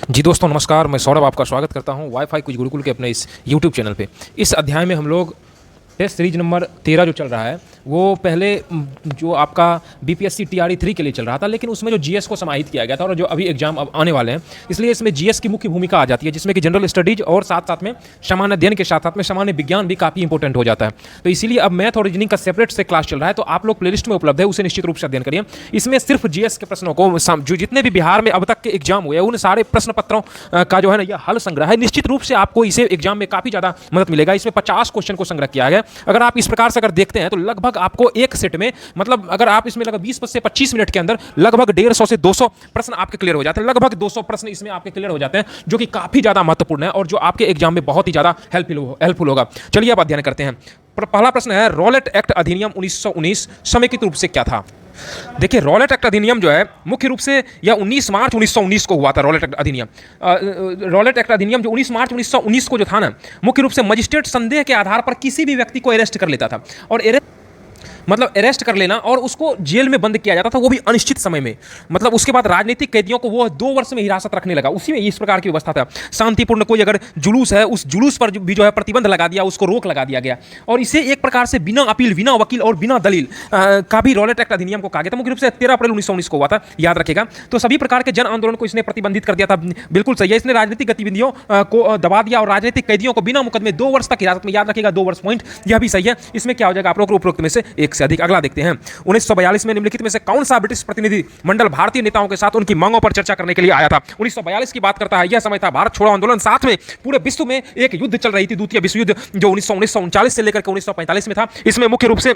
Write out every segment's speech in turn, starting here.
जी दोस्तों नमस्कार, मैं सौरभ आपका स्वागत करता हूं वाईफाई कुछ गुरुकुल के अपने इस यूट्यूब चैनल पे। इस अध्याय में हम लोग टेस्ट सीरीज नंबर 13 जो चल रहा है वो पहले जो आपका बीपीएससी टीआरई 3 के लिए चल रहा था, लेकिन उसमें जो जीएस को समाहित किया गया था और जो अभी एग्जाम अब आने वाले हैं, इसलिए इसमें जीएस की मुख्य भूमिका आ जाती है, जिसमें कि जनरल स्टडीज और साथ साथ में सामान्य अध्ययन के साथ साथ में सामान्य विज्ञान भी काफ़ी इंपॉर्टेंट हो जाता है। तो इसीलिए अब मैथ और रीजनिंग का सेपरेट से क्लास चल रहा है, तो आप लोग प्लेलिस्ट में उपलब्ध है, उसे निश्चित रूप से अध्ययन करिए। इसमें सिर्फ जीएस के प्रश्नों को जो जितने भी बिहार में अब तक के एग्जाम हुए उन सारे प्रश्न पत्रों का जो है ना यह हल संग्रह है। निश्चित रूप से आपको इसे एग्जाम में काफ़ी ज़्यादा मदद मिलेगा। इसमें 50 क्वेश्चन को संग्रह किया गया। अगर आप इस प्रकार से अगर देखते हैं तो लगभग आपको एक सेट में, मतलब अगर आप इसमें लगभग 20 से 25 मिनट के अंदर लगभग 150 से 200 प्रश्न आपके क्लियर हो जाते हैं। लगभग 200 प्रश्न इसमें आपके क्लियर हो जाते हैं, जो कि काफी ज्यादा महत्वपूर्ण है और जो आपके एग्जाम में बहुत ही ज्यादा हेल्पफुल होगा। चलिए अब अध्ययन करते हैं। पहला प्रश्न है, रॉलेट एक्ट अधिनियम 1919 समेकित रूप से क्या था? देखिए, रॉलेट एक्ट अधिनियम जो है मुख्य रूप से यह 19 मार्च 1919 को हुआ था। रॉलेट एक्ट अधिनियम रॉलेट एक्ट अधिनियम जो 19 मार्च 1919 को जो था ना, मुख्य रूप से मजिस्ट्रेट संदेह के आधार पर किसी भी व्यक्ति को अरेस्ट कर लेता था, और मतलब अरेस्ट कर लेना और उसको जेल में बंद किया जाता था, वो भी अनिश्चित समय में। मतलब उसके बाद राजनीतिक कैदियों को वो 2 वर्ष में हिरासत रखने लगा। उसी में इस प्रकार की व्यवस्था था। शांतिपूर्ण कोई अगर जुलूस है, उस जुलूस पर भी जो है प्रतिबंध लगा दिया, उसको रोक लगा दिया गया। और इसे एक प्रकार से बिना अपील, बिना वकील और बिना दलील का भी रॉलेट एक्ट अधिनियम को कहा गया था। मुख्य रूप से 13 अप्रैल 1919 को हुआ था, याद रखेगा। तो सभी प्रकार के जन आंदोलन को इसने प्रतिबंधित कर दिया था। बिल्कुल सही है। इसने राजनीतिक गतिविधियों को दबा दिया और राजनीतिक कैदियों को बिना मुकदमे 2 वर्ष तक हिरासत में, याद रखेगा 2 वर्ष पॉइंट, यह भी सही है। इसमें क्या हो जाएगा आप लोग उपरोक्त में से एक से अधिक। अगला देखते हैं, 1942 में निम्नलिखित में से कौन सा ब्रिटिश प्रतिनिधि मंडल भारतीय नेताओं के साथ उनकी मांगों पर चर्चा करने के लिए आया था? 1942 की बात करता है। यह समय था भारत छोड़ो आंदोलन, साथ में पूरे विश्व में एक युद्ध चल रही थी, द्वितीय विश्व युद्ध, जो 1939 से लेकर के 1945 में था। इसमें मुख्य रूप से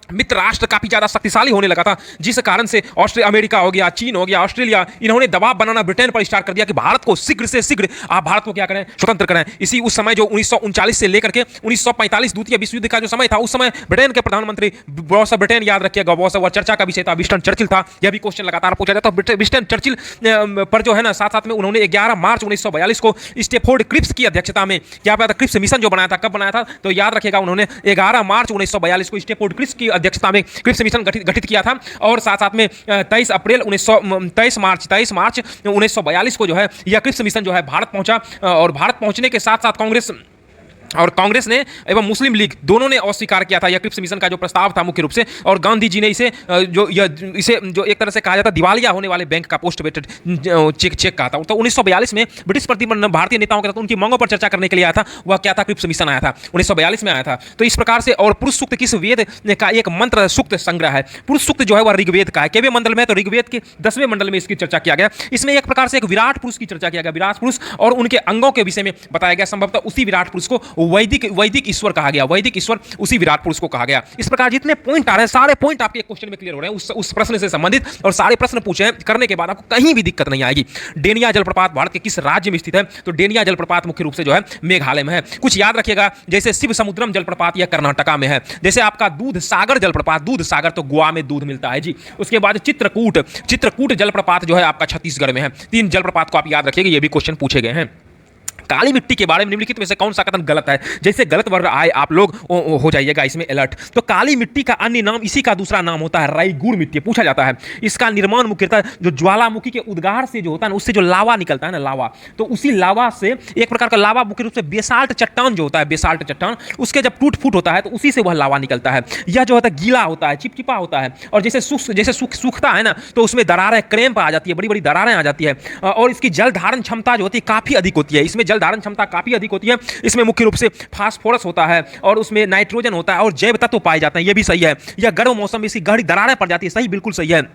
मित्र राष्ट्र काफी ज्यादा शक्तिशाली होने लगा था, जिस कारण से अमेरिका हो गया, चीन हो गया, ऑस्ट्रेलिया, इन्होंने दबाव बनाना ब्रिटेन पर स्टार्ट कर दिया कि भारत को शीघ्र से शीघ्र आप भारत को क्या करें, स्वतंत्र करें। इसी उस समय जो 1939 से लेकर के 1945 द्वितीय विश्व युद्ध का जो समय था, उस समय ब्रिटेन के प्रधानमंत्री बॉस ऑफ ब्रिटेन, याद रखिएगा, बॉस ऑफ चर्चा का विषय था, विंस्टन चर्चिल था। यह भी क्वेश्चन लगातार पूछा जाता है। विंस्टन चर्चिल पर जो है ना, साथ साथ में उन्होंने 11 मार्च 1942 को स्टेफोर्ड क्रिप्स की अध्यक्षता में क्या था, क्रिप्स मिशन जो बनाया था, कब बनाया था तो याद रखिएगा, उन्होंने 11 मार्च 1942 को स्टेफोर्ड क्रिप्स की अध्यक्षता में मिशन गठित किया था। और साथ साथ में 23 मार्च 1942 को जो है यह क्रिप्स मिशन जो है भारत पहुंचा। और भारत पहुंचने के साथ साथ कांग्रेस ने एवं मुस्लिम लीग दोनों ने अस्वीकार किया था यह क्रिप्स मिशन का जो प्रस्ताव था मुख्य रूप से। और गांधी जी ने इसे जो एक तरह से कहा जाता दिवालिया होने वाले बैंक का पोस्ट वेटेड चेक कहा था। तो 1942 में ब्रिटिश प्रतिबंध भारतीय नेताओं के साथ उनकी मांगों पर चर्चा करने के लिए आया था। वह क्या था? क्रिप्स मिशन आया था, 1942 में आया था। तो इस प्रकार से, और पुरुष सूक्त किस वेद का एक मंत्र सूक्त संग्रह है? पुरुष सूक्त जो है वह ऋग्वेद का है। केवे मंडल में, तो ऋग्वेद के 10वें मंडल में इसकी चर्चा किया गया। इसमें एक प्रकार से एक विराट पुरुष की चर्चा किया गया, विराट पुरुष, और उनके अंगों के विषय में बताया गया। संभवतः उसी विराट पुरुष को वैदिक ईश्वर कहा गया, वैदिक ईश्वर उसी विराट पुरुष को कहा गया। इस प्रकार जितने पॉइंट आ रहे हैं, सारे पॉइंट आपके क्वेश्चन में क्लियर हो रहे हैं उस प्रश्न से संबंधित, और सारे प्रश्न पूछे करने के बाद आपको कहीं भी दिक्कत नहीं आएगी। डेनिया जलप्रपात भारत के किस राज्य में स्थित है? तो डेनिया जलप्रपात मुख्य रूप से जो है मेघालय में है। कुछ याद रखिएगा, जैसे शिव समुद्रम जलप्रपात यह कर्नाटका में है। जैसे आपका दूध सागर जलप्रपात, दूध सागर तो गोवा में दूध मिलता है जी। उसके बाद चित्रकूट जलप्रपात जो है आपका छत्तीसगढ़ में है। 3 जलप्रपात को आप याद रखिएगा, ये भी क्वेश्चन पूछे गए हैं। काली मिट्टी के बारे में निम्नलिखित में से कौन सा कथन गलत है? जैसे गलत वर्ग आए आप लोग हो जाइएगा इसमें अलर्ट। तो काली मिट्टी का अन्य नाम, इसी का दूसरा नाम होता है राईगुड़ मिट्टी, पूछा जाता है। इसका निर्माण मुख्यतः जो ज्वालामुखी के उद्गार से जो होता है ना, उससे जो लावा निकलता है ना, लावा, तो उसी लावा से एक प्रकार का लावा मुख्य रूप से बेसाल्ट चट्टान जो होता है, बेसाल्ट चट्टान, उसके जब टूट फूट होता है तो उसी से वह लावा निकलता है। यह जो होता है गीला होता है, चिपचिपा होता है, और जैसे सूखता है ना तो उसमें दरारें, क्रैम्प आ जाती है, बड़ी बड़ी दरारें आ जाती है। और इसकी जल धारण क्षमता जो होती है काफी अधिक होती है। इसमें जल धारण क्षमता काफी अधिक होती है। इसमें मुख्य रूप से फास्फोरस होता है और उसमें नाइट्रोजन होता है और जैव तत्व पाए जाते हैं, यह भी सही है। यह गर्म मौसम में इसकी गहरी दरारें पड़ जाती है, सही, बिल्कुल सही है।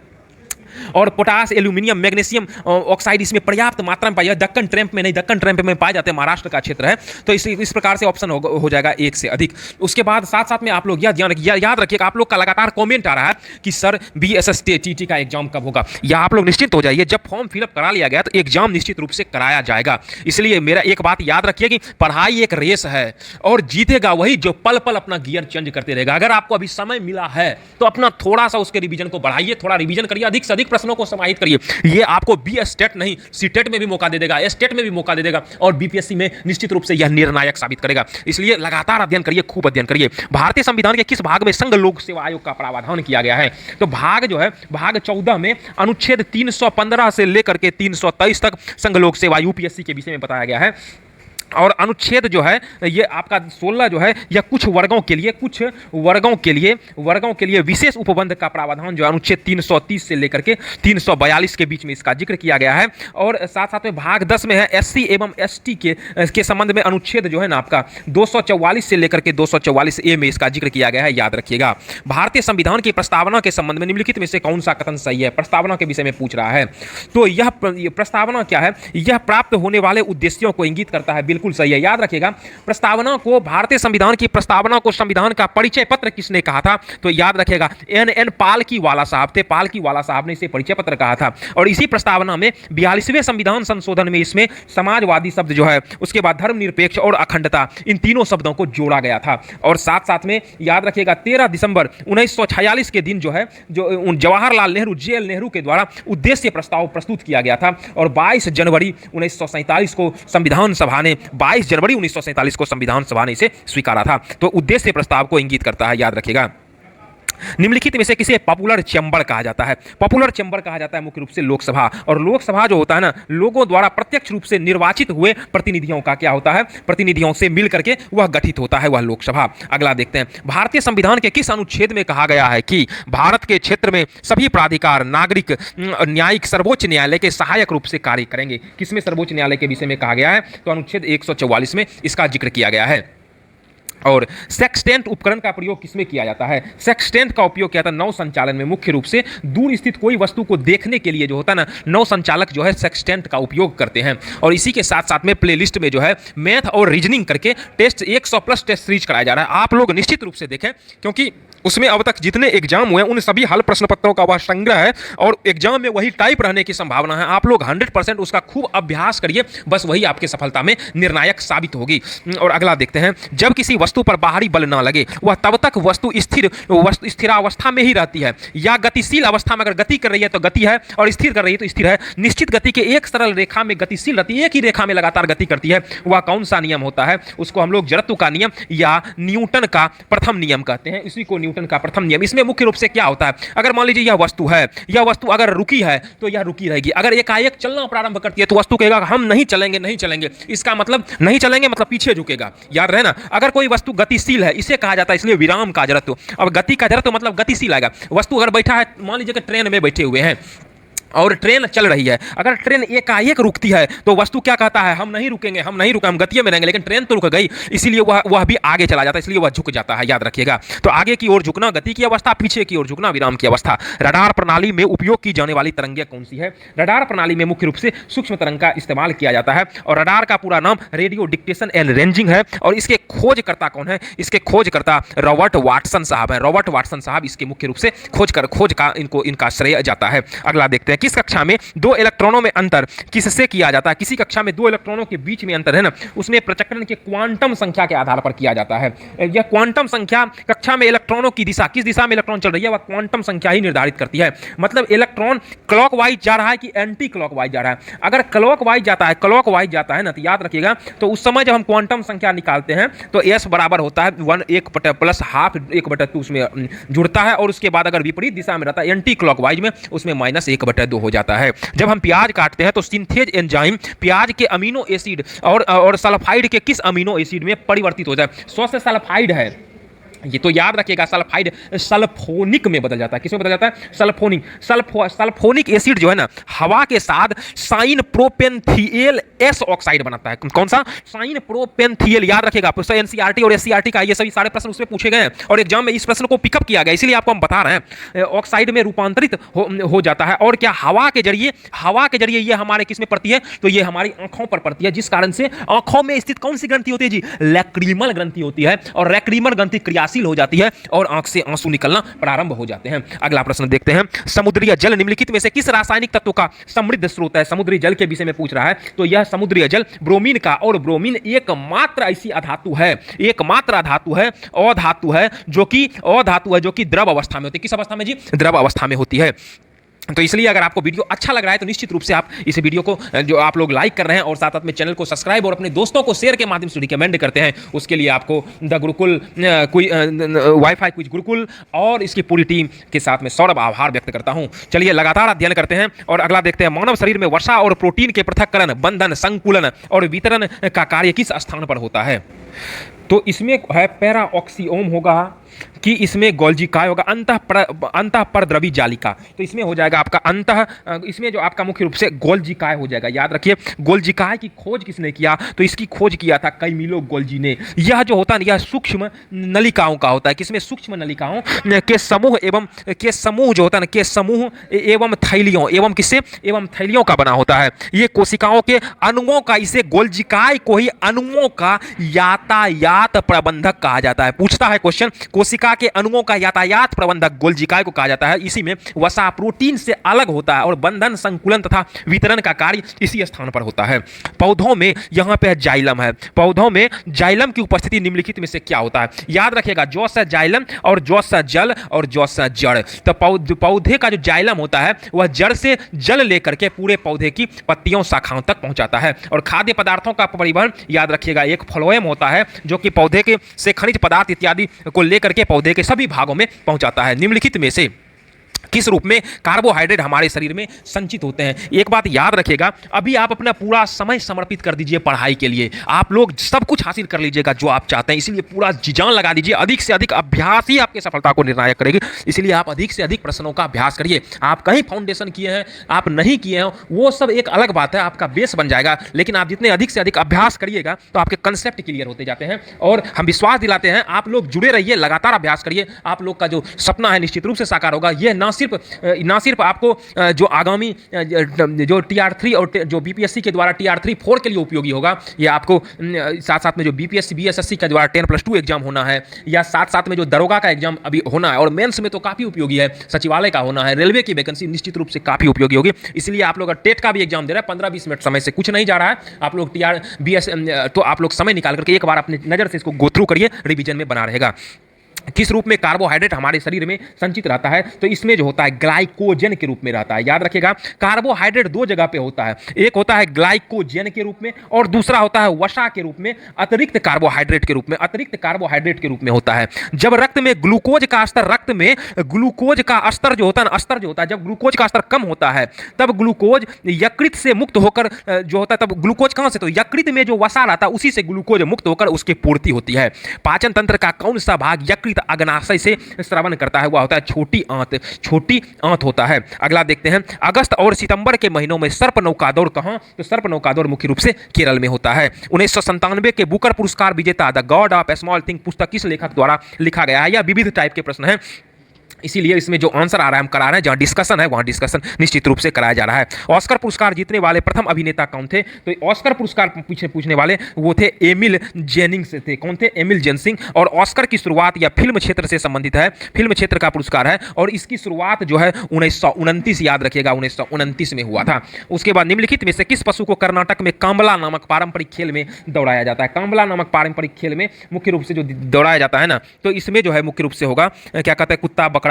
और पोटास, एल्यूमिनियम, मैग्नीशियम ऑक्साइड इसमें पर्याप्त मात्रा में पाया। दक्कन ट्रैम्प में नहीं, दक्कन ट्रैम्प में पाए जाते हैं, महाराष्ट्र का क्षेत्र है। तो इस प्रकार से ऑप्शन हो जाएगा 1 से अधिक। उसके बाद साथ साथ में आप लोग याद रखिएगा, आप लोग का लगातार कमेंट आ रहा है कि सर BSSTT का एग्जाम कब होगा। या आप लोग निश्चिंत हो जाइए, जब फॉर्म फिलअप करा लिया गया तो एग्जाम निश्चित रूप से कराया जाएगा। इसलिए मेरा एक बात याद रखिए कि पढ़ाई एक रेस है और जीतेगा वही जो पल पल अपना गियर चेंज करते रहेगा। अगर आपको अभी समय मिला है तो अपना थोड़ा सा उसके रिवीजन को बढ़ाइए, थोड़ा रिवीजन करिए, अधिक से अधिक अधिक प्रश्नों को समाहित करिए। ये आपको बी स्टेट नहीं, सी टेट में भी मौका दे देगा, एस टेट में भी मौका दे देगा और बीपीएससी में निश्चित रूप से यह निर्णायक साबित करेगा। इसलिए लगातार अध्ययन करिए, खूब अध्ययन करिए। भारतीय संविधान के किस भाग में संघ लोक सेवा आयोग का प्रावधान किया गया है? तो भाग जो है भाग 14 में अनुच्छेद 315 से लेकर के 323 तक संघ लोक सेवा यूपीएससी के विषय में बताया गया है। और अनुच्छेद जो है ये आपका 16 जो है यह कुछ वर्गों के लिए विशेष उपबंध का प्रावधान जो अनुच्छेद 330 से लेकर के 342 के बीच में इसका जिक्र किया गया है। और साथ साथ में भाग 10 में है एससी एवं एसटी के संबंध में अनुच्छेद जो है ना आपका 244 से लेकर के 244 ए में इसका जिक्र किया गया है, याद रखिएगा। भारतीय संविधान की प्रस्तावना के संबंध में निम्नलिखित में से कौन सा कथन सही है? प्रस्तावना के विषय में पूछ रहा है। तो यह प्रस्तावना क्या है? यह प्राप्त होने वाले उद्देश्यों को इंगित करता है। बिल्कुल सही है, याद रखिएगा। प्रस्तावना को, भारतीय संविधान की प्रस्तावना को संविधान का परिचय पत्र किसने कहा था? तो याद रखिएगा एन पालकीवाला साहब थे। पालकीवाला साहब ने इसे परिचय पत्र कहा था। और इसी प्रस्तावना में 42वें संविधान संशोधन में इसमें समाजवादी शब्द जो है, उसके बाद धर्मनिरपेक्ष और अखंडता, इन तीनों शब्दों को जोड़ा गया था। और साथ साथ में याद रखिएगा 13 दिसंबर 1946 के दिन जो है जो जवाहरलाल नेहरू, जेएल नेहरू के द्वारा उद्देश्य प्रस्ताव प्रस्तुत किया गया था। और 22 जनवरी 1947 को संविधान सभा ने 22 जनवरी 1947 को संविधान सभा ने इसे स्वीकारा था। तो उद्देश्य प्रस्ताव को इंगित करता है, याद रखिएगा। निम्नलिखित में से किसे पॉपुलर चैम्बर कहा जाता है? पॉपुलर चैम्बर कहा जाता है मुख्य रूप से लोकसभा। और लोकसभा जो होता है ना, लोगों द्वारा प्रत्यक्ष रूप से निर्वाचित हुए प्रतिनिधियों का क्या होता है? प्रतिनिधियों से मिल करके वह गठित होता है, वह लोकसभा। अगला देखते हैं, भारतीय संविधान के किस अनुच्छेद में कहा गया है कि भारत के क्षेत्र में सभी प्राधिकार नागरिक न्यायिक सर्वोच्च न्यायालय के सहायक रूप से कार्य करेंगे? किसमें सर्वोच्च न्यायालय के विषय में कहा गया है? तो अनुच्छेद 144 में इसका जिक्र किया गया है। और सेक्सटेंट उपकरण का प्रयोग किसमें किया जाता है? सेक्सटेंट का उपयोग किया जाता है नौ संचालन में। मुख्य रूप से दूर स्थित कोई वस्तु को देखने के लिए जो होता है ना, नौ संचालक जो है सेक्सटेंट का उपयोग करते हैं। और इसी के साथ साथ में प्लेलिस्ट में जो है मैथ और रीजनिंग करके टेस्ट 100+ टेस्ट सीरीज कराया जा रहा है। आप लोग निश्चित रूप से देखें, क्योंकि उसमें अब तक जितने एग्जाम हुए उन सभी हल प्रश्न पत्रों का वह संग्रह है और एग्जाम में वही टाइप रहने की संभावना है। आप लोग 100% उसका खूब अभ्यास करिए, बस वही आपकी सफलता में निर्णायक साबित होगी। और अगला देखते हैं, जब किसी वस्तु पर बाहरी बल ना लगे वह तब तक वस्तु स्थिरावस्था में ही रहती है, या गतिशील अवस्था में अगर गति कर रही है तो गति है और स्थिर कर रही है तो स्थिर है। निश्चित गति के एक सरल रेखा में गतिशील रहती है, एक ही रेखा में लगातार गति करती है। वह कौन सा नियम होता है? उसको हम लोग जड़त्व का नियम या न्यूटन का प्रथम नियम कहते हैं। इसी को न्यूटन का प्रथम नियम। इसमें मुख्य रूप से क्या होता है? अगर मान लीजिए यह वस्तु है, यह वस्तु अगर रुकी है तो यह रुकी रहेगी। अगर एकाएक चलना प्रारंभ करती है तो वस्तु कहेगा हम नहीं चलेंगे, नहीं चलेंगे। इसका मतलब नहीं चलेंगे मतलब पीछे झुकेगा, याद रहे ना। अगर कोई वस्तु गतिशील है, इसे कहा जाता है इसलिए विराम का जड़त्व। अब गति का जड़त्व मतलब गतिशील आएगा। वस्तु अगर बैठा है, मान लीजिए कि ट्रेन में बैठे हुए हैं और ट्रेन चल रही है, अगर ट्रेन एकाएक रुकती है तो वस्तु क्या कहता है? हम नहीं रुकेंगे, हम नहीं रुकेंगे, हम गति में रहेंगे। लेकिन ट्रेन तो रुक गई, इसीलिए वह भी आगे चला जाता है, इसलिए वह झुक जाता है, याद रखिएगा। तो आगे की ओर झुकना गति की अवस्था, पीछे की ओर झुकना विराम की अवस्था। रडार प्रणाली में उपयोग की जाने वाली तरंगें कौन सी है? रडार प्रणाली में मुख्य रूप से सूक्ष्म तरंग का इस्तेमाल किया जाता है। और रडार का पूरा नाम रेडियो डिटेक्शन एंड रेंजिंग है। और इसके खोजकर्ता कौन है? इसके खोजकर्ता रॉबर्ट वाटसन साहब हैं। रॉबर्ट वाटसन साहब इसके मुख्य रूप से खोज का इनका श्रेय जाता है। अगला देखते हैं, किस कक्षा में दो इलेक्ट्रॉनों में अंतर किससे किया जाता है? किसी कक्षा में दो इलेक्ट्रॉनों के बीच में अंतर है ना, उसमें पृथक्करण के क्वांटम संख्या के आधार पर किया जाता है। यह क्वांटम संख्या कक्षा में इलेक्ट्रॉनों की दिशा, किस दिशा में इलेक्ट्रॉन चल रही है, वह क्वांटम संख्या ही निर्धारित करती है। मतलब इलेक्ट्रॉन क्लॉकवाइज जा रहा है कि एंटी क्लॉकवाइज जा रहा है। अगर क्लॉकवाइज जाता है ना, तो याद रखिएगा, तो उस समय जब हम क्वांटम संख्या निकालते हैं तो एस बराबर होता है 1 प्लस हाफ 1/2 उसमें जुड़ता है। और उसके बाद अगर विपरीत दिशा में रहता है एंटी क्लॉकवाइज में, उसमें -1/2 हो जाता है। जब हम प्याज काटते हैं तो सिंथेज एंजाइम प्याज के अमीनो एसिड और सल्फाइड के किस अमीनो एसिड में परिवर्तित हो जाए? स्वस्थ सल्फाइड है ये, तो याद रखिएगा सल्फाइड सल्फोनिक में बदल जाता है। किसमें बदल जाता है? सल्फोनिक एसिड जो है ना, हवा के साथ साइन प्रोपेंथियल एस ऑक्साइड बनाता है। कौन सा? साइन प्रोपेंथियल, याद रखिएगा। एनसीईआरटी और एससीईआरटी का ये सभी सारे प्रश्न उसमें पूछे गए हैं और एग्जाम में इस प्रश्न को पिकअप किया गया, इसीलिए आपको हम बता रहे हैं। ऑक्साइड में रूपांतरित हो जाता है। और क्या हवा के जरिए ये हमारे किस में पड़ती है? तो ये हमारी आंखों पर पड़ती है, जिस कारण से आंखों में स्थित कौन सी ग्रंथि होती है जी? लैक्रिमल ग्रंथि होती है। और लैक्रिमल ग्रंथि क्रिया हो जाती है और आंख से आंसू निकलना प्रारंभ हो जाते हैं। अगला प्रश्न देखते हैं, समुद्रीय जल निम्नलिखित में से किस रासायनिक तत्व का समृद्ध स्रोत है? समुद्री जल के विषय में पूछ रहा है। तो यह समुद्रीय जल ब्रोमीन का, और ब्रोमीन एकमात्र ऐसी अधातु है, अधातु है जो कि द्रव अवस्था में होती है। किस अवस्था में जी? द्रव अवस्था में होती है। तो इसलिए अगर आपको वीडियो अच्छा लग रहा है तो निश्चित रूप से आप इस वीडियो को जो आप लोग लाइक कर रहे हैं और साथ साथ में चैनल को सब्सक्राइब और अपने दोस्तों को शेयर के माध्यम से रिकमेंड करते हैं, उसके लिए आपको the Gurukul wifi quiz Gurukul और इसकी पूरी टीम के साथ में सौरभ आभार व्यक्त करता हूं। चलिए लगातार अध्ययन करते हैं और अगला देखते हैं, मानव शरीर में वसा और प्रोटीन के पृथक्करण, बंधन, संकुलन और वितरण का कार्य किस स्थान पर होता है? तो इसमें है पैराऑक्सीओम होगा कि इसमें गोल्जी काय होगा, अंतः परद्रवी जालिका। तो इसमें हो जाएगा आपका इसमें जो आपका मुख्य रूप से गोल्जी काय हो जाएगा। याद रखिए गोल्जी काय की खोज किसने किया? तो इसकी खोज किया था कैमिलो गोल्जी ने। यह जो होता है यह सूक्ष्म नलिकाओं का होता है। किसमें? सूक्ष्म नलिकाओं के समूह जो होता है ना, के समूह एवं थैलियों एवं किससे एवं थैलियों का बना होता है। ये कोशिकाओं के अणुओं का, इसे गोल्जी काय को ही अणुओं का यातायात प्रबंधक कहा जाता है। पूछता है क्वेश्चन, कोशिका के अणुओं का यातायात प्रबंधक गोल्जी काय को कहा जाता है। इसी में वसा प्रोटीन से अलग होता है और बंधन, संकुलन तथा वितरण का कार्य इसी स्थान पर होता है। पौधों में यहां पे जाइलम है। पौधों में जाइलम की उपस्थिति निम्नलिखित में से क्या होता है? याद रखिएगा जौ से जाइलम और जौ से जल और जौ से जड़। तो पौधे का जो जाइलम होता है वह जड़ से जल लेकर के पूरे पौधे की पत्तियों, शाखाओं तक पहुंचाता है। और खाद्य पदार्थों का परिवहन याद रखिएगा एक फ्लोएम होता है जो कि पौधे के से खनिज पदार्थ इत्यादि को लेकर के पौधे के सभी भागों में पहुंचाता है। निम्नलिखित में से किस रूप में कार्बोहाइड्रेट हमारे शरीर में संचित होते हैं? एक बात याद रखिएगा, अभी आप अपना पूरा समय समर्पित कर दीजिए पढ़ाई के लिए। आप लोग सब कुछ हासिल कर लीजिएगा जो आप चाहते हैं, इसीलिए पूरा जी जान लगा दीजिए। अधिक से अधिक अभ्यास ही आपकी सफलता को निर्णायक करेगी, इसलिए आप अधिक से अधिक प्रश्नों का अभ्यास करिए। आप कहीं फाउंडेशन किए हैं, आप नहीं किए हैं, वो सब एक अलग बात है, आपका बेस बन जाएगा। लेकिन आप जितने अधिक से अधिक अभ्यास करिएगा तो आपके कंसेप्ट क्लियर होते जाते हैं और हम विश्वास दिलाते हैं। आप लोग जुड़े रहिए, लगातार अभ्यास करिए, आप लोग का जो सपना है निश्चित रूप से साकार होगा। यह ना सिर्फ आपको जो आगामी जो TR3 और जो बीपीएससी के द्वारा TR3 4 के लिए उपयोगी होगा, ये आपको साथ साथ में जो बीपीएससी BSSC के द्वारा 10+2 एग्जाम होना है, या साथ साथ में जो दरोगा का एग्जाम अभी होना है और मेंस में तो काफ़ी उपयोगी है, सचिवालय का होना है, रेलवे की वैकेंसी निश्चित रूप से काफ़ी उपयोगी होगी। इसलिए आप लोग टेट का भी एग्जाम दे रहे हैं, 15-20 मिनट समय से कुछ नहीं जा रहा है। आप लोग तो आप लोग समय निकाल करके एक बार अपनी नज़र से इसको गो थ्रू करिए, रिवीजन में बना रहेगा। किस रूप में कार्बोहाइड्रेट हमारे शरीर में संचित रहता है? तो इसमें जो होता है ग्लाइकोजन के रूप में रहता है। याद रखिएगा कार्बोहाइड्रेट दो जगह पे होता है, एक होता है ग्लाइकोजन के रूप में और दूसरा होता है वसा के रूप में, अतिरिक्त कार्बोहाइड्रेट के रूप में। अतिरिक्त कार्बोहाइड्रेट के रूप में होता है जब रक्त में ग्लूकोज का स्तर, रक्त में ग्लूकोज का स्तर जो होता है ना, स्तर जो होता है, जब ग्लूकोज का स्तर कम होता है तब ग्लूकोज यकृत से मुक्त होकर जो होता है, तब ग्लूकोज कहां से? तो यकृत में जो वसा रहता है उसी से ग्लूकोज मुक्त होकर उसकी पूर्ति होती है। पाचन तंत्र का कौन सा भाग यकृत अग्नाशय से स्रावन करता है? वह होता है छोटी आंत। छोटी आंत होता है। अगला देखते हैं, अगस्त और सितंबर के महीनों में सर्प नौकादौड़ कहां? तो सर्प नौकादौड़ मुख्य रूप से केरल में होता है। 1997 के बुकर पुरस्कार विजेता the God of small thing पुस्तक किस लेखक द्वारा लिखा गया है? यह विविध टाइप के प्रश्न है, इसीलिए इसमें जो आंसर आ रहा है हम करा रहे हैं, जहां डिस्कशन है वहां डिस्कशन निश्चित रूप से कराया जा रहा है। ऑस्कर पुरस्कार जीतने वाले प्रथम अभिनेता कौन थे? तो ऑस्कर पुरस्कार पूछने वाले वो थे एमिल जेनिंग्स थे। कौन थे? Emil Jennings. और ऑस्कर की शुरुआत या फिल्म क्षेत्र से संबंधित है, फिल्म क्षेत्र का पुरस्कार है और इसकी शुरुआत जो है 1929, याद रखिएगा 1929 में हुआ था। उसके बाद निम्नलिखित में से किस पशु को कर्नाटक में कांबला नामक पारंपरिक खेल में दौड़ाया जाता है? कांबला नामक पारंपरिक खेल में मुख्य रूप से जो दौड़ाया जाता है ना, तो इसमें जो है मुख्य रूप से होगा क्या कहते हैं, कुत्ता, बकरा।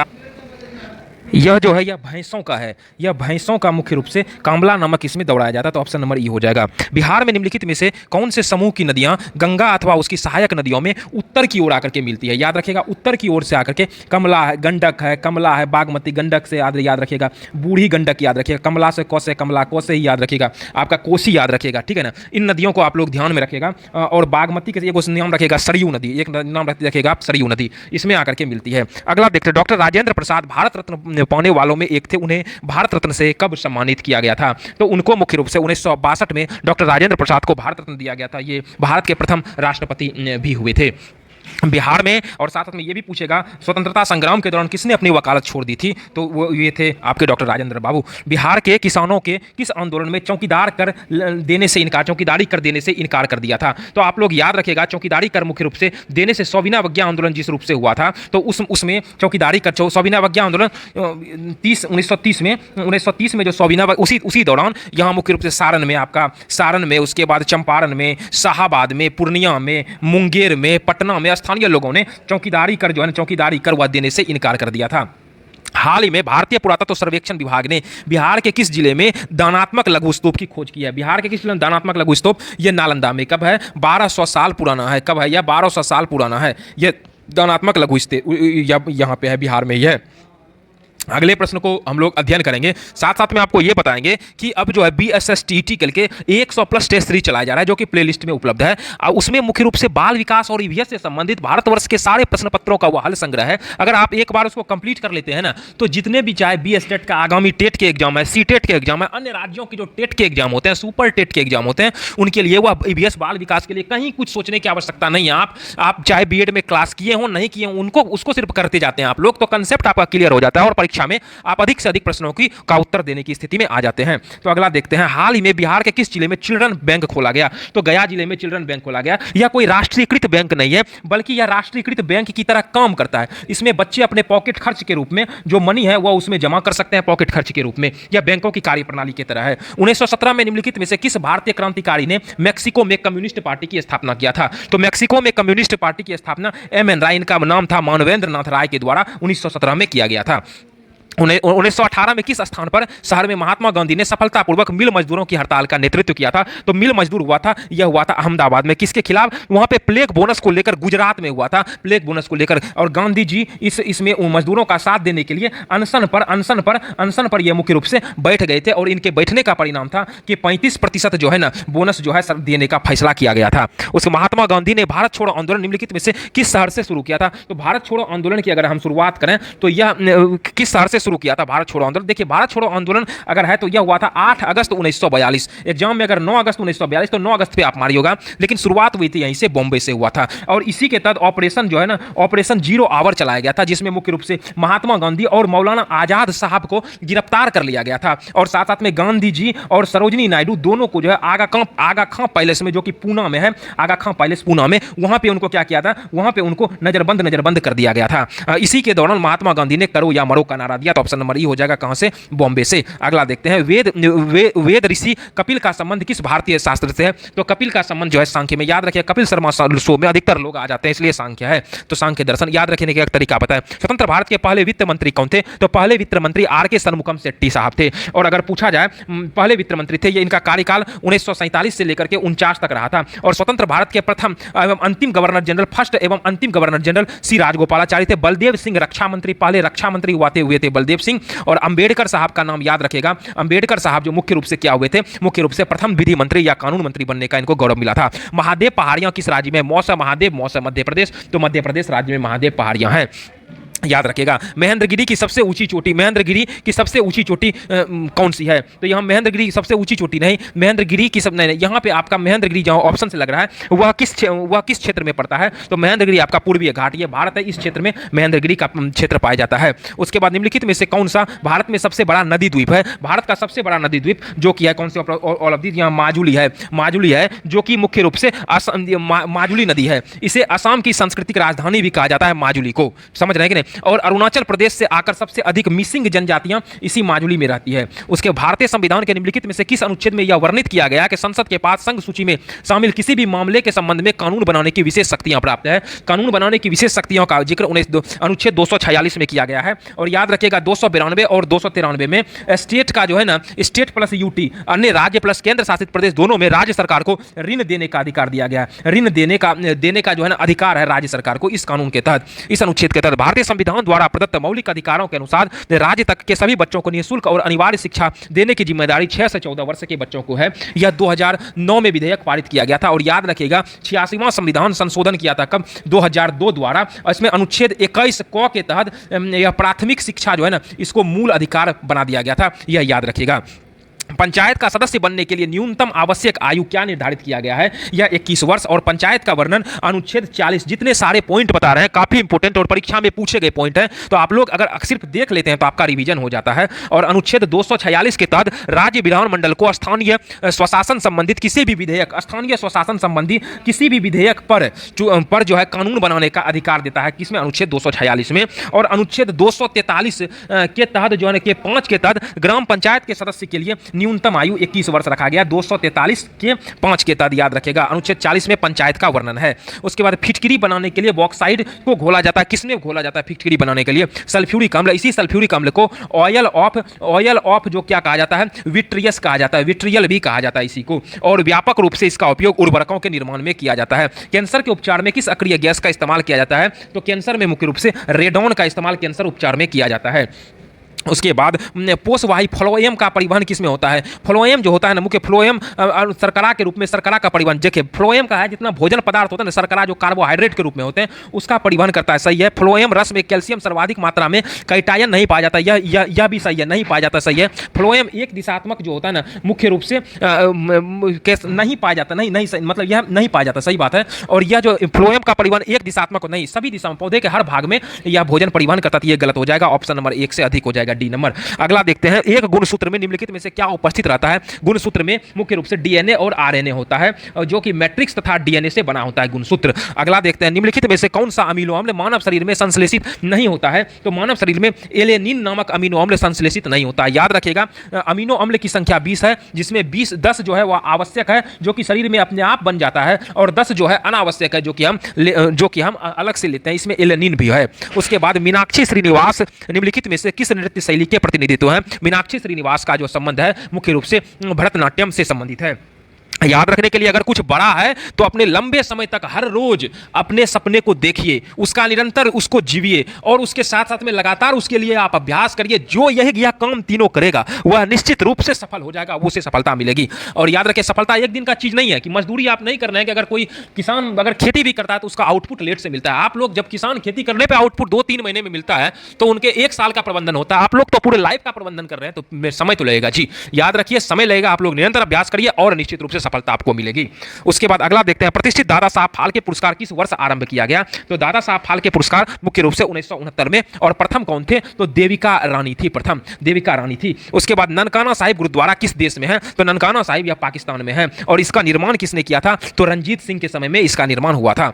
यह जो है यह भैंसों का है, यह भैंसों का मुख्य रूप से कांबला नामक इसमें दौड़ाया जाता है। तो ऑप्शन नंबर ई हो जाएगा। बिहार में निम्नलिखित में से कौन से समूह की नदियां गंगा अथवा उसकी सहायक नदियों में उत्तर की ओर आकर के मिलती है? याद रखिएगा उत्तर की ओर से आकर के कमला है, गंडक है, कमला है, बागमती, गंडक से याद रखिएगा, बूढ़ी गंडक याद रखिएगा, कमला से कौसे, कमला कौसे ही याद रखिएगा, आपका कोसी याद रखिएगा, ठीक है ना। इन नदियों को आप लोग ध्यान में रखिएगा। और बागमती के एक नाम रखिएगा सरयू नदी, एक नाम रखिएगा आप सरयू नदी, इसमें आकर के मिलती है। अगला देखते हैं, डॉक्टर राजेंद्र प्रसाद भारत रत्न पाने वालों में थे। उन्हें भारत रत्न से कब सम्मानित किया गया था? तो उनको मुख्य रूप से 1962 में डॉक्टर राजेंद्र प्रसाद को भारत रत्न दिया गया था। ये भारत के प्रथम राष्ट्रपति भी हुए थे बिहार में। और साथ में ये भी पूछेगा स्वतंत्रता संग्राम के दौरान किसने अपनी वकालत छोड़ दी थी? तो वो ये थे आपके डॉक्टर राजेंद्र बाबू। बिहार के किसानों के किस आंदोलन में चौकीदारी कर देने से इनकार कर दिया था? तो आप लोग याद रखिएगा चौकीदारी कर मुख्य रूप से देने से सविनावज्ञा आंदोलन जिस रूप से हुआ था, तो उसमें चौकीदारी कर सविनावज्ञा आंदोलन 1930 में जो सविना उसी दौरान यहाँ मुख्य रूप से सारण में, उसके बाद चंपारण में, शाहाबाद में, पूर्णिया में, मुंगेर में, पटना में स्थानीय लोगों ने चौकीदारी कर जो है चौकीदारी कर वह देने से इनकार कर दिया था। हाल ही में भारतीय पुरातत्व सर्वेक्षण विभाग ने बिहार के किस जिले में दानात्मक लघु स्तूप की खोज की है? बिहार के किस जिले में दानात्मक लघु स्तूप? ये नालंदा में। कब है? 1200 साल पुराना है। कब है? यह 1200 साल पुराना है। यह दानात्मक लघु स्तूप यहाँ पे है, बिहार में ही है। अगले प्रश्न को हम लोग अध्ययन करेंगे, साथ साथ में आपको ये बताएंगे कि अब जो है BSSTT कल के 100 प्लस टेस्ट सीरीज चलाया जा रहा है जो कि प्लेलिस्ट में उपलब्ध है। उसमें मुख्य रूप से बाल विकास और ईवीएस से संबंधित भारतवर्ष के सारे प्रश्न पत्रों का वह हल संग्रह है। अगर आप एक बार उसको कंप्लीट कर लेते हैं ना, तो जितने भी चाहे BSTET का आगामी टेट के एग्जाम है, CTET के एग्जाम है, अन्य राज्यों के जो टेट के एग्जाम होते हैं, सुपर टेट के एग्जाम होते हैं, उनके लिए वह ईवीएस बाल विकास के लिए कहीं कुछ सोचने की आवश्यकता नहीं है। आप चाहे बीएड में क्लास किए हो नहीं किए हो, उनको उसको सिर्फ करते जाते हैं आप लोग, तो कंसेप्ट आपका क्लियर हो जाता है और परीक्षा में आप अधिक से अधिक प्रश्नों का उत्तर देने की स्थिति में आ जाते हैं। तो अगला देखते हैं, हाल ही में बिहार के किस जिले में चिल्ड्रन बैंक खोला गया? तो गया जिले में चिल्ड्रन बैंक खोला गया। यह कोई राष्ट्रीयकृत बैंक नहीं है, बल्कि यह राष्ट्रीयकृत बैंक की तरह काम करता है। इसमें बच्चे अपने पॉकेट खर्च के रूप में जो मनी है वह उसमें जमा कर सकते हैं पॉकेट खर्च के रूप में। यह बैंकों की कार्यप्रणाली की तरह है। 1917 में निम्नलिखित में से किस भारतीय क्रांतिकारी ने मैक्सिको में कम्युनिस्ट पार्टी की स्थापना किया था? तो मैक्सिको में कम्युनिस्ट पार्टी की स्थापना MN राय, इनका नाम था मानवेंद्र नाथ राय के द्वारा 1917 में किया गया था। 1918 में किस स्थान पर शहर में महात्मा गांधी ने सफलतापूर्वक मिल मजदूरों की हड़ताल का नेतृत्व किया था? तो मिल मजदूर हुआ था, यह हुआ था अहमदाबाद में। किसके खिलाफ? वहां पे प्लेग बोनस को लेकर, गुजरात में हुआ था प्लेग बोनस को लेकर, और गांधी जी इसमें मजदूरों का साथ देने के लिए अनशन पर यह मुख्य रूप से बैठ गए थे, और इनके बैठने का परिणाम था कि 35% जो है ना बोनस जो है देने का फैसला किया गया था। उसके महात्मा गांधी ने भारत छोड़ो आंदोलन निम्नलिखित में से किस शहर से शुरू किया था? तो भारत छोड़ो आंदोलन की अगर हम शुरुआत करें तो यह किस शहर से शुरू किया था भारत छोड़ो आंदोलन? देखिए, भारत छोड़ो आंदोलन अगर है तो यह हुआ था 8 अगस्त 1942। एग्जाम में अगर 9 अगस्त 1942 तो 9 अगस्त पे आप मारिए होगा, लेकिन शुरुआत हुई थी यहीं से, बॉम्बे से हुआ था। और इसी के तहत ऑपरेशन जो है ना, ऑपरेशन 0 आवर चलाया गया था, जिसमें मुख्य रूप से महात्मा गांधी और मौलाना आजाद साहब को गिरफ्तार कर लिया गया था। और साथ साथ में गांधी जी और सरोजनी नायडू दोनों को जो है आगा खां पैलेस में, जो कि पूना में है, आगा खां पैलेस पूना में, वहां पे उनको क्या किया था? वहां पे उनको नजरबंद कर दिया गया था। इसी के दौरान महात्मा गांधी ने करो या मरो का नारा दिया। तो ऑप्शन नंबर ई हो जाएगा, कहां से? बॉम्बे से। अगला देखते हैं, वेद ऋषि कपिल का संबंध किस भारतीय शास्त्र से है? तो कपिल का संबंध जो है सांख्य में। याद रखिए, कपिल शर्मा शो में अधिकतर लोग आ जाते हैं, इसलिए सांख्य है। तो सांख्य दर्शन याद रखने का एक तरीका पता है। स्वतंत्र भारत के पहले वित्त मंत्री कौन थे? तो पहले वित्त मंत्री RK शनमुखम शेट्टी साहब थे। और अगर पूछा जाए पहले वित्त मंत्री थे, ये इनका कार्यकाल 1947 से लेकर के 49 तक रहा था। और स्वतंत्र भारत के प्रथम एवं अंतिम गवर्नर जनरल, फर्स्ट एवं अंतिम गवर्नर जनरल C राजगोपालाचारी थे। बलदेव सिंह रक्षा मंत्री, पहले रक्षा मंत्री हुए थे बलदेव सिंह। और अंबेडकर साहब का नाम याद रखेगा, अंबेडकर साहब जो मुख्य रूप से क्या हुए थे? मुख्य रूप से प्रथम विधि मंत्री या कानून मंत्री बनने का इनको गौरव मिला था। महादेव पहाड़ियां किस राज्य में? मौसा महादेव, मौसा मध्य प्रदेश। तो मध्य प्रदेश राज्य में महादेव पहाड़ियां हैं, याद रखिएगा। महेंद्रगिरी की सबसे ऊंची चोटी, महेंद्रगिरी की सबसे ऊंची चोटी कौन सी है? तो यहाँ महेंद्रगिरी की सबसे ऊंची चोटी नहीं, महेंद्रगिरी की सब नहीं, यहाँ पे आपका महेंद्रगिरी जहाँ ऑप्शन से लग रहा है वह किस क्षेत्र में पड़ता है? तो महेंद्रगिरी आपका पूर्वीय घाट, ये भारत है, इस क्षेत्र में महेंद्रगिरी का क्षेत्र पाया जाता है। उसके बाद निम्नलिखित में से कौन सा भारत में सबसे बड़ा नदी द्वीप है? भारत का सबसे बड़ा नदी द्वीप जो कि है कौन सी? ऑल ऑफ दिस, यहाँ माजुली है, माजुली है, जो कि मुख्य रूप से माजुली नदी है। इसे असम की सांस्कृतिक राजधानी भी कहा जाता है, माजुली को, समझ रहे हैं कि नहीं? और अरुणाचल प्रदेश से आकर सबसे अधिक मिसिंग जनजातियां इसी माजुली में रहती है। उसके भारतीय संविधान के निम्नलिखित में से किस अनुच्छेद में यह वर्णित किया गया कि संसद के पास संघ सूची में शामिल किसी भी मामले के संबंध में कानून बनाने की विशेष शक्तियां प्राप्त है? कानून बनाने की विशेष शक्तियों का जिक्र अनुच्छेद 246 में किया गया है। और याद रखिएगा 292 और 293 में स्टेट का जो है ना, स्टेट प्लस यूटी, अन्य राज्य प्लस केंद्र शासित प्रदेश, दोनों में राज्य सरकार को ऋण देने का अधिकार दिया गया है। ऋण देने का जो है ना अधिकार है राज्य सरकार को इस कानून के तहत, इस अनुच्छेद के तहत। भारतीय संविधान द्वारा प्रदत्त मौलिक अधिकारों के अनुसार राज्य तक के सभी बच्चों को निःशुल्क और अनिवार्य शिक्षा देने की जिम्मेदारी 6 से 14 वर्ष के बच्चों को है। यह 2009 में विधेयक पारित किया गया था। और याद रखिएगा 86वां संविधान संशोधन किया था, कब? 2002 द्वारा। इसमें अनुच्छेद 21 क के तहत यह प्राथमिक शिक्षा जो है ना, इसको मूल अधिकार बना दिया गया था, यह याद रखिएगा। पंचायत का सदस्य बनने के लिए न्यूनतम आवश्यक आयु क्या निर्धारित किया गया है? यह 21 वर्ष। और पंचायत का वर्णन अनुच्छेद 40। जितने सारे पॉइंट बता रहे हैं काफी इंपोर्टेंट और परीक्षा में पूछे गए पॉइंट हैं, तो आप लोग अगर सिर्फ देख लेते हैं तो आपका रिवीजन हो जाता है। और अनुच्छेद 246 के तहत राज्य विधानमंडल को स्थानीय स्वशासन संबंधित किसी भी विधेयक, स्थानीय स्वशासन संबंधी किसी भी विधेयक पर जो है कानून बनाने का अधिकार देता है। किसमें? अनुच्छेद 246 में। और अनुच्छेद 243 के तहत जो है के 5 के तहत ग्राम पंचायत के सदस्य के लिए न्यूनतम आयु 21 वर्ष रखा गया। 243 के 5 के तहत याद रखेगा। अनुच्छेद 40 में पंचायत का वर्णन है। उसके बाद फिटकरी बनाने के लिए बॉक्साइड को घोला जाता है। किसमें घोला जाता है फिटकरी बनाने के लिए? सल्फ्यूरिक अम्ल। इसी सल्फ्यूरिक अम्ल को ऑयल ऑफ जो क्या कहा जाता है? विट्रियस कहा जाता है, विट्रियल भी कहा जाता है इसी को। और व्यापक रूप से इसका उपयोग उर्वरकों के निर्माण में किया जाता है। कैंसर के उपचार में किस अक्रिय गैस का इस्तेमाल किया जाता है? तो कैंसर में मुख्य रूप से रेडॉन का इस्तेमाल कैंसर उपचार में किया जाता है। उसके बाद पोषवाही फ्लोएम का परिवहन किसमें होता है? फ्लोएम जो होता है ना, मुख्य फ्लोएम शर्करा के रूप में, शर्करा का परिवहन देखिए फ्लोएम का है जितना भोजन पदार्थ होता है ना, शर्करा जो कार्बोहाइड्रेट के रूप में होते हैं उसका परिवहन करता है। सही है। फ्लोएम रस में कैल्शियम सर्वाधिक मात्रा में, कैटायन नहीं पाया जाता, यह भी सही है, नहीं पाया जाता। सही है। फ्लोएम एक दिशात्मक जो होता है ना, मुख्य रूप से नहीं पाया जाता, नहीं मतलब यह नहीं पाया जाता। सही बात है। और यह जो फ्लोएम का परिवहन एक दिशात्मक नहीं, सभी दिशा में, पौधे के हर भाग में यह भोजन परिवहन करता है। यह गलत हो जाएगा। ऑप्शन नंबर 1 से अधिक हो जाएगा, डी नंबर। अगला देखते हैं, एक गुणसूत्र में निम्नलिखित में से क्या उपस्थित रहता है? गुणसूत्र में मुख्य रूप से डीएनए और आरएनए होता है, जो कि मैट्रिक्स तथा डीएनए से बना होता है गुणसूत्र। अगला देखते हैं, निम्नलिखित में से कौन सा अमीनो अम्ल मानव शरीर में संश्लेषित नहीं होता है? तो मानव शरीर में एलेनिन नामक अमीनो अम्ल संश्लेषित नहीं होता है। याद रखिएगा, अमीनो अम्ल की संख्या 20 है, जिसमें 10 जो है वह आवश्यक है, जो कि शरीर में अपने आप बन जाता है, और 10 जो है अनावश्यक है, जो कि हम अलग से लेते हैं। इसमें एलेनिन भी है। उसके बाद मीनाक्षी श्रीनिवास निम्नलिखित में से किस नृत्य शैली के प्रतिनिधित्व है? मीनाक्षी श्रीनिवास का जो संबंध है मुख्य रूप से भरतनाट्यम से संबंधित है। याद रखने के लिए, अगर कुछ बड़ा है तो अपने लंबे समय तक हर रोज अपने सपने को देखिए, उसका निरंतर उसको जीविए, और उसके साथ साथ में लगातार उसके लिए आप अभ्यास करिए। जो यह काम तीनों करेगा वह निश्चित रूप से सफल हो जाएगा, उसे सफलता मिलेगी। और याद रखें, सफलता एक दिन का चीज नहीं है कि मजदूरी आप नहीं कर रहे हैं। कि अगर कोई किसान अगर खेती भी करता है तो उसका आउटपुट लेट से मिलता है। आप लोग जब किसान खेती करने पर आउटपुट 2-3 महीने में मिलता है तो उनके 1 साल का प्रबंधन होता है। आप लोग तो पूरे लाइफ का प्रबंधन कर रहे हैं, तो समय तो लगेगा जी। याद रखिए, समय लगेगा। आप लोग निरंतर अभ्यास करिए और निश्चित रूप से सफलता आपको मिलेगी। उसके बाद अगला देखते हैं, प्रतिष्ठित दादा साहब फाल्के पुरस्कार किस वर्ष आरंभ किया गया? तो दादा साहब फाल्के पुरस्कार मुख्य रूप से 1969 में। और प्रथम कौन थे? तो देविका रानी थी, प्रथम देविका रानी थी। उसके बाद ननकाना साहिब गुरुद्वारा किस देश में है? तो ननकाना साहिब यह पाकिस्तान में है। और इसका निर्माण किसने किया था? तो रंजीत सिंह के समय में इसका निर्माण हुआ था।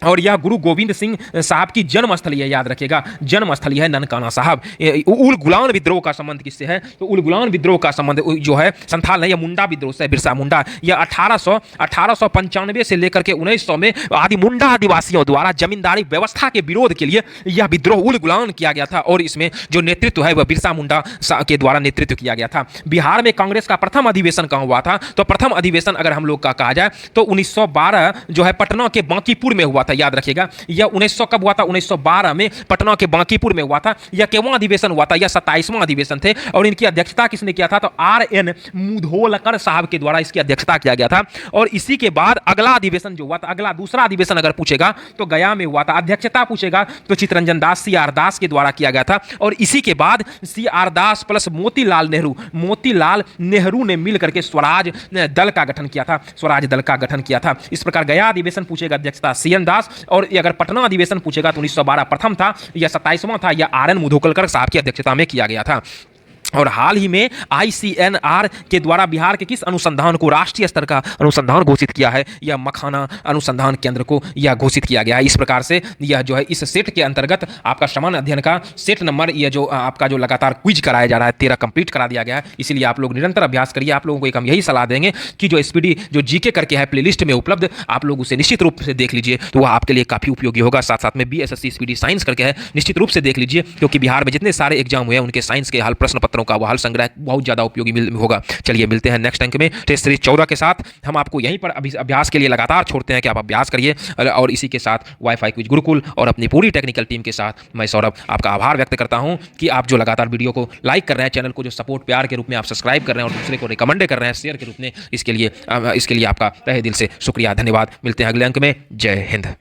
और यह गुरु गोविंद सिंह साहब की जन्मस्थली है। याद रखिएगा, जन्मस्थली है ननकाना साहब। उल गुलान विद्रोह का संबंध किससे है? तो उल गुलान विद्रोह का संबंध जो है संथाल नहीं, मुंडा विद्रोह से, बिरसा मुंडा। यह 1895 से लेकर के 1900 में आदि मुंडा आदिवासियों द्वारा जमींदारी व्यवस्था के विरोध के लिए यह विद्रोह उल गुलान किया गया था। और इसमें जो नेतृत्व है वह बिरसा मुंडा के द्वारा नेतृत्व किया गया था। बिहार में कांग्रेस का प्रथम अधिवेशन कहाँ हुआ था? तो प्रथम अधिवेशन अगर हम लोग का कहा जाए तो 1912 जो है पटना के बांकीपुर में हुआ था। याद रखिएगा, यह 1900 कब हुआ था? 1912 में पटना के बांकीपुर में हुआ था। यह केवां अधिवेशन हुआ था? यह 27वां अधिवेशन थे। और इनकी अध्यक्षता किसने किया था? तो आर.एन. मुधोलकर साहब के द्वारा इसकी अध्यक्षता किया गया था। और इसी के बाद अगला अधिवेशन जो हुआ था, अगला दूसरा अधिवेशन अगर पूछेगा तो गया में हुआ था। अध्यक्षता पूछेगा तो चितरंजन दास, सी.आर. दास के द्वारा किया गया था। और इसी के बाद सी.आर. दास प्लस मोतीलाल नेहरू ने मिलकर के स्वराज दल का गठन किया था, स्वराज दल का गठन किया था। इस प्रकार गया अधिवेशन पूछेगा, अध्यक्षता सी.एन. दास। और अगर पटना अधिवेशन पूछेगा तो 1912 प्रथम था, या 27वां था, या आर.एन. मुधोलकर साहब की अध्यक्षता में किया गया था। और हाल ही में ICNR के द्वारा बिहार के किस अनुसंधान को राष्ट्रीय स्तर का अनुसंधान घोषित किया है? यह मखाना अनुसंधान केंद्र को यह घोषित किया गया है। इस प्रकार से यह जो है इस सेट के अंतर्गत आपका सामान्य अध्ययन का सेट नंबर, यह जो आपका जो लगातार क्विज कराया जा रहा है 13 कंप्लीट करा दिया गया है। इसलिए आप लोग निरंतर अभ्यास करिए। आप लोगों को एक हम यही सलाह देंगे कि जो SPD जो GK करके है प्लेलिस्ट में उपलब्ध, आप लोग उसे निश्चित रूप से देख लीजिए, तो वह आपके लिए काफ़ी उपयोगी होगा। साथ साथ में BSSC SPD साइंस करके है, निश्चित रूप से देख लीजिए, क्योंकि बिहार में जितने सारे एग्जाम हुए हैं उनके साइंस के हल प्रश्न पत्रों का हल संग्रह बहुत ज़्यादा उपयोगी होगा। चलिए मिलते हैं नेक्स्ट अंक में टेस्ट सीरीज 14 के साथ। हम आपको यहीं पर अभ्यास के लिए लगातार छोड़ते हैं कि आप अभ्यास करिए। और इसी के साथ वाईफाई क्विज गुरुकुल और अपनी पूरी टेक्निकल टीम के साथ मैं सौरभ आपका आभार व्यक्त करता हूं कि आप जो लगातार वीडियो को लाइक कर रहे हैं, चैनल को जो सपोर्ट प्यार के रूप में आप सब्सक्राइब कर रहे हैं और दूसरे को रिकमेंड कर रहे हैं शेयर के रूप में, इसके लिए आपका तहे दिल से शुक्रिया, धन्यवाद। मिलते हैं अगले अंक में। जय हिंद।